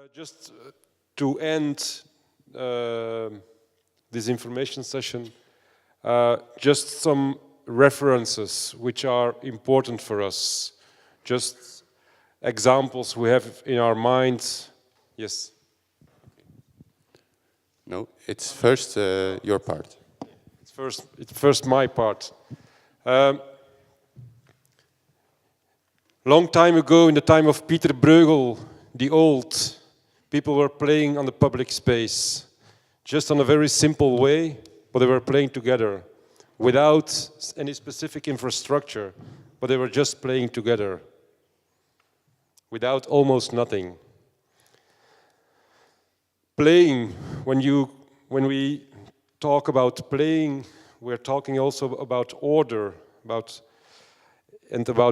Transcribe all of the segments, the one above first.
Just to end this information session, just some references which are important for us. Just examples we have in our minds. Yes? No, it's first your part. It's first my part. Long time ago, in the time of Peter Bruegel, the old, people were playing on the public space, just on a very simple way, but they were playing together, without any specific infrastructure, but they were just playing together, without almost nothing. Playing, when we talk about playing, we're talking also about order, about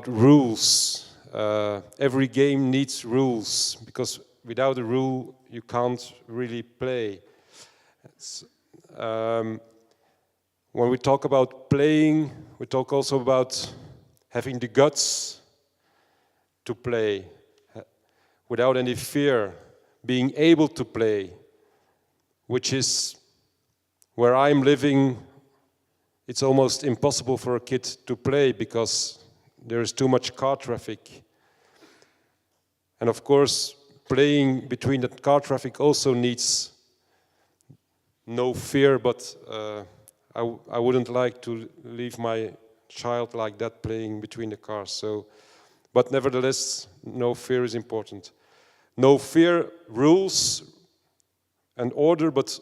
rules. Every game needs rules, because without a rule you can't really play. When we talk about playing, we talk also about having the guts to play, without any fear, being able to play, which is where I'm living. It's almost impossible for a kid to play because there is too much car traffic. And of course, playing between that car traffic also needs no fear, but I wouldn't like to leave my child like that playing between the cars. So, but nevertheless, no fear is important. No fear, rules and order, but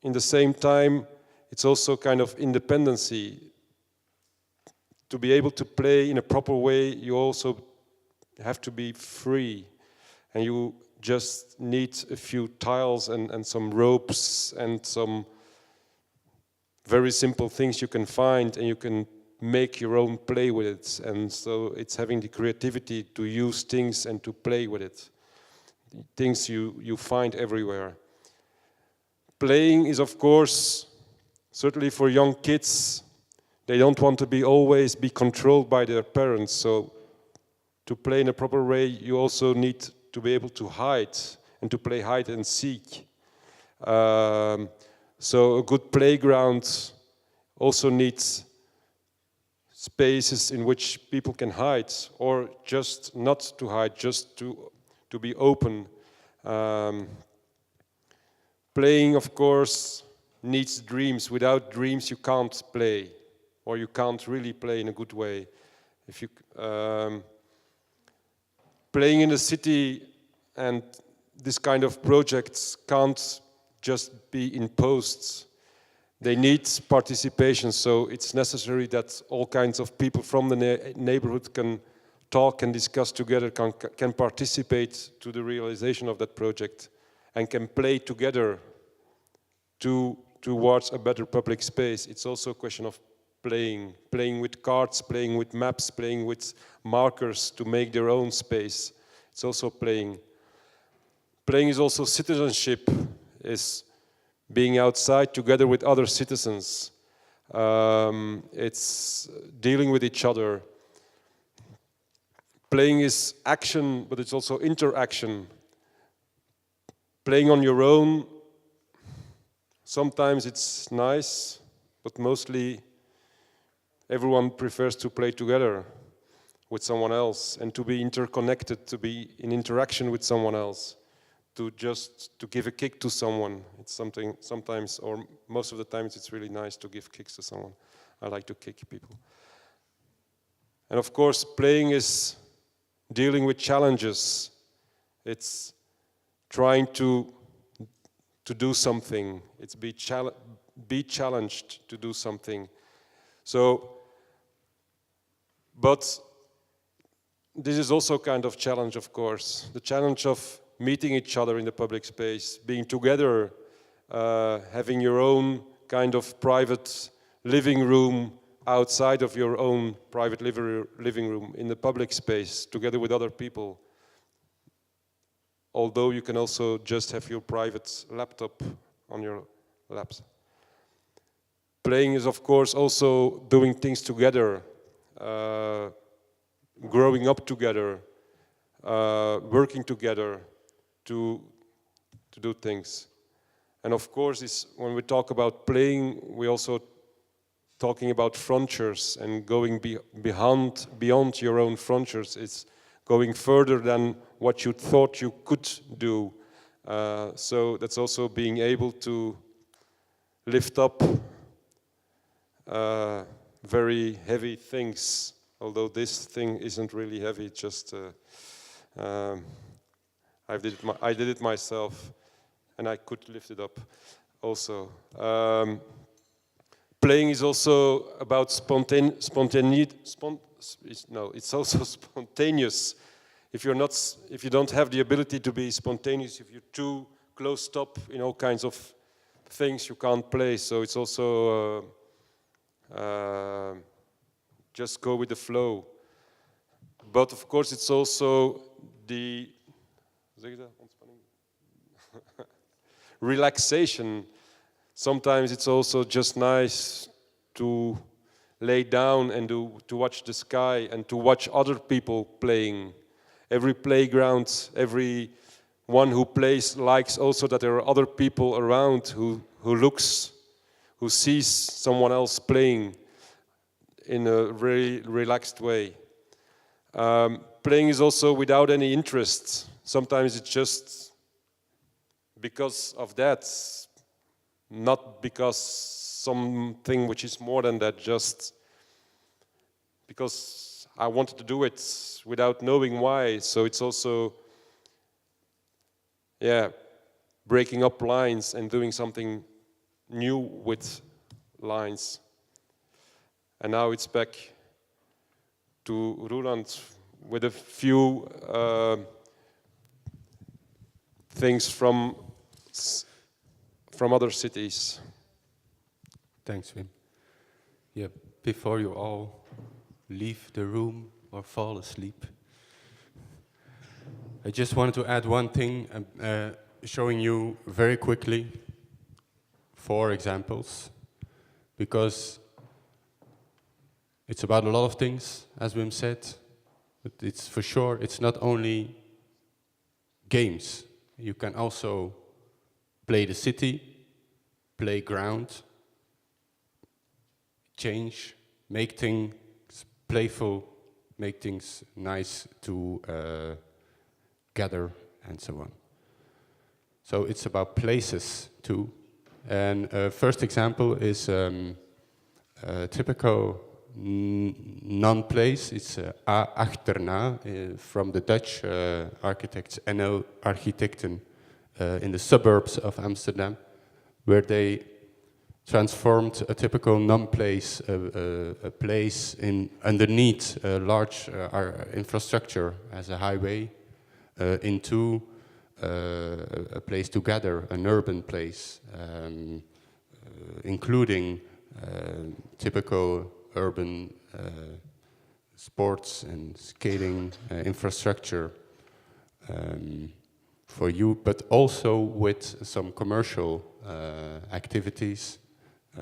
in the same time, it's also kind of independency. To be able to play in a proper way, you also have to be free. And you just need a few tiles and some ropes and some very simple things you can find, and you can make your own play with it. And so it's having the creativity to use things and to play with it. Things you find everywhere. Playing is, of course, certainly for young kids, they don't want to always be controlled by their parents. So to play in a proper way, you also need to be able to hide and to play hide and seek. So a good playground also needs spaces in which people can hide, or just not to hide, just to be open. Playing, of course, needs dreams. Without dreams, you can't play, or you can't really play in a good way. If you playing in a city and this kind of projects can't just be imposed. They need participation, so it's necessary that all kinds of people from the neighborhood can talk and discuss together, can participate to the realization of that project, and can play together towards a better public space. It's also a question of playing with cards, playing with maps, playing with markers to make their own space. It's also playing. Playing is also citizenship, is being outside together with other citizens. It's dealing with each other. Playing is action, but it's also interaction. Playing on your own, sometimes it's nice, but mostly everyone prefers to play together with someone else and to be interconnected, to be in interaction with someone else. To give a kick to someone. It's something, sometimes, or most of the times, it's really nice to give kicks to someone. I like to kick people. And of course, playing is dealing with challenges. It's trying to do something. It's be challenged to do something. So, but this is also kind of challenge, of course. The challenge of meeting each other in the public space, being together, having your own kind of private living room outside of your own private living room in the public space, together with other people. Although you can also just have your private laptop on your laps. Playing is, of course, also doing things together, growing up together, working together, to to do things. And of course, when we talk about playing, we also talking about frontiers and going beyond your own frontiers. It's going further than what you thought you could do. So that's also being able to lift up very heavy things, although this thing isn't really heavy, just I did it myself, and I could lift it up also. Playing is also about it's also spontaneous. If you don't have the ability to be spontaneous, if you're too closed up in all kinds of things, you can't play. So it's also just go with the flow. But of course, it's also the relaxation. Sometimes it's also just nice to lay down and to watch the sky and to watch other people playing. Every playground, every one who plays likes also that there are other people around who sees someone else playing in a very relaxed way. Playing is also without any interest. Sometimes it's just because of that, not because something which is more than that, just because I wanted to do it without knowing why. So it's also, breaking up lines and doing something new with lines. And now it's back to Roland with a few things from other cities. Thanks, Wim. Yeah, before you all leave the room or fall asleep, I just wanted to add one thing, showing you very quickly 4 examples, because it's about a lot of things, as Wim said, but it's for sure, it's not only games. You can also play the city, playground, change, make things playful, make things nice to gather, and so on. So it's about places too. And first example is a typical non-place. It's achterna from the Dutch architects, NL Architecten, in the suburbs of Amsterdam, where they transformed a typical non-place, a place underneath a large infrastructure as a highway, into a place to gather, an urban place, including typical urban sports and skating infrastructure for you, but also with some commercial activities,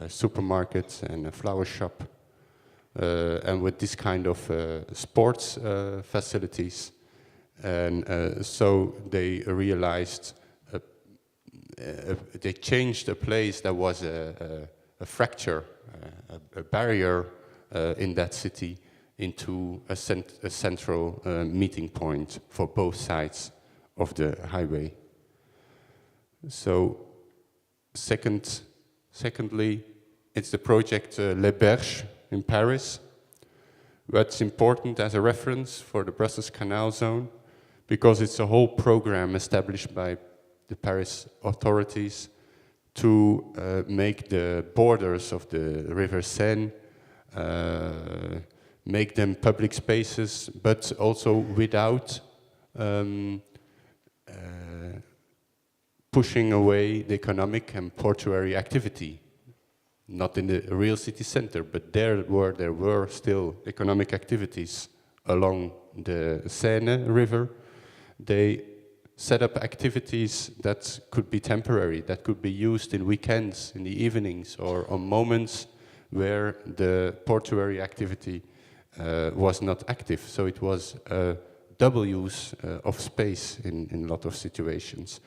supermarkets and a flower shop, and with this kind of sports facilities. And so they realized, they changed a place that was a fracture, a barrier in that city, into a central meeting point for both sides of the highway. So, secondly, it's the project Les Berges in Paris. That's important as a reference for the Brussels Canal Zone, because it's a whole program established by the Paris authorities to make the borders of the River Seine, make them public spaces, but also without pushing away the economic and portuary activity. Not in the real city center, but there were still economic activities along the Seine River. They set up activities that could be temporary, that could be used in weekends, in the evenings, or on moments where the portuary activity was not active. So it was a double use of space in a lot of situations.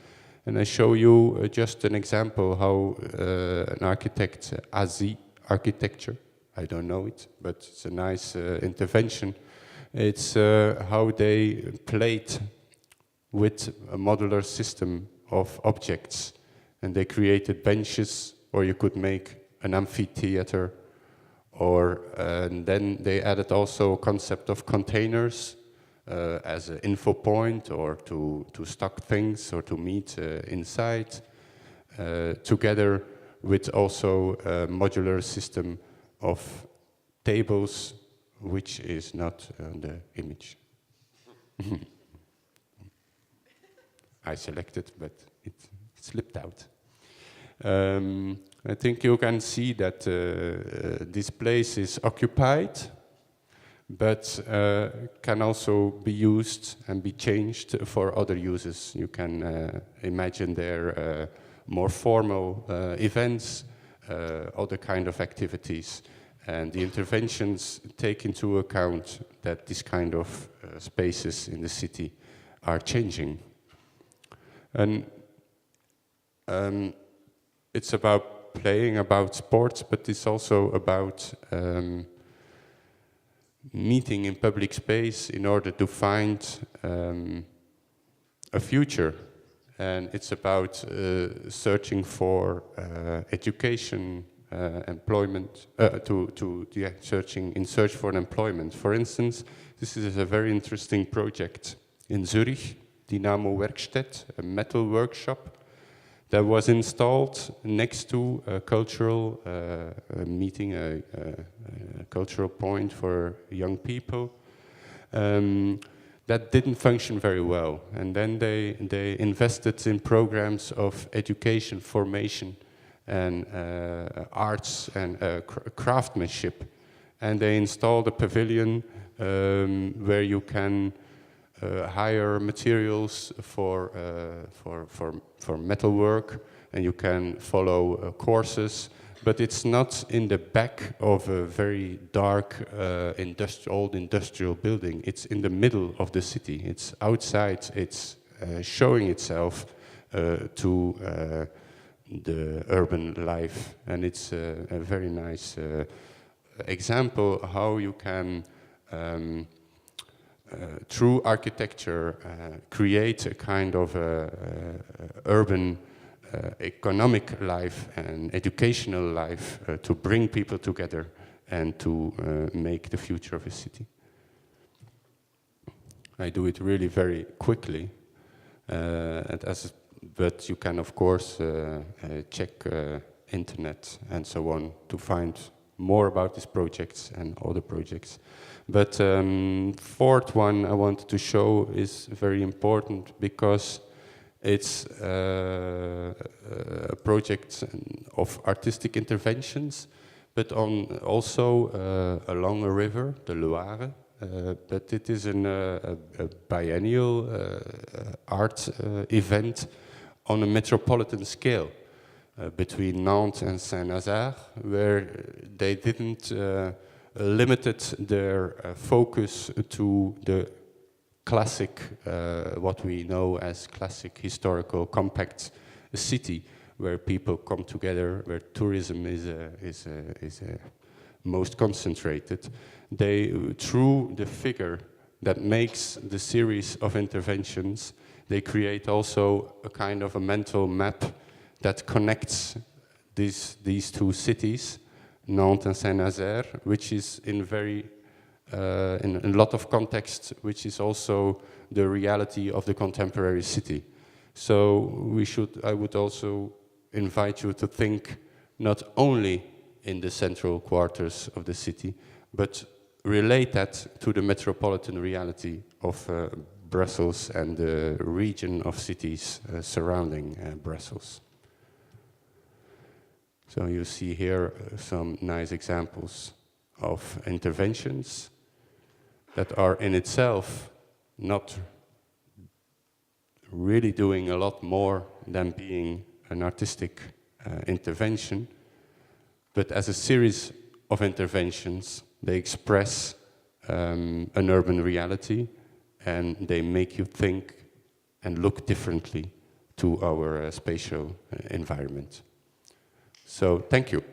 And I show you just an example how an architect, ASI architecture, I don't know it, but it's a nice intervention. It's how they played with a modular system of objects, and they created benches, or you could make an amphitheater, or and then they added also a concept of containers as an info point, or to stock things, or to meet inside, together with also a modular system of tables, which is not on the image. I selected, but it slipped out. I think you can see that this place is occupied, but can also be used and be changed for other uses. You can imagine there more formal events, other kind of activities, and the interventions take into account that this kind of spaces in the city are changing. And it's about playing, about sports, but it's also about meeting in public space in order to find a future. And it's about searching for education, employment, in search for an employment. For instance, this is a very interesting project in Zurich, Dynamo Werkstatt, a metal workshop that was installed next to a cultural meeting, a cultural point for young people. That didn't function very well. And then they invested in programs of education, formation, and arts and craftsmanship. And they installed a pavilion where you can hire materials for metalwork, and you can follow courses, but it's not in the back of a very dark old industrial building. It's in the middle of the city. It's outside. It's showing itself to the urban life, and it's a very nice example how you can through architecture, create a kind of urban economic life and educational life to bring people together and to make the future of a city. I do it really very quickly, but you can of course check internet and so on to find more about these projects and other projects. But fourth one I wanted to show is very important because it's a project of artistic interventions, but also along a river, the Loire. But it is a biennial art event on a metropolitan scale between Nantes and Saint-Nazaire, where they didn't limited their focus to the classic, what we know as classic historical compact city, where people come together, where tourism is most concentrated. They, through the figure that makes the series of interventions, they create also a kind of a mental map that connects these two cities, Nantes and Saint-Nazaire, which is in a lot of context, which is also the reality of the contemporary city. So I would also invite you to think not only in the central quarters of the city, but relate that to the metropolitan reality of Brussels and the region of cities surrounding Brussels. So you see here some nice examples of interventions that are in itself not really doing a lot more than being an artistic intervention, but as a series of interventions, they express an urban reality and they make you think and look differently to our spatial environment. So thank you.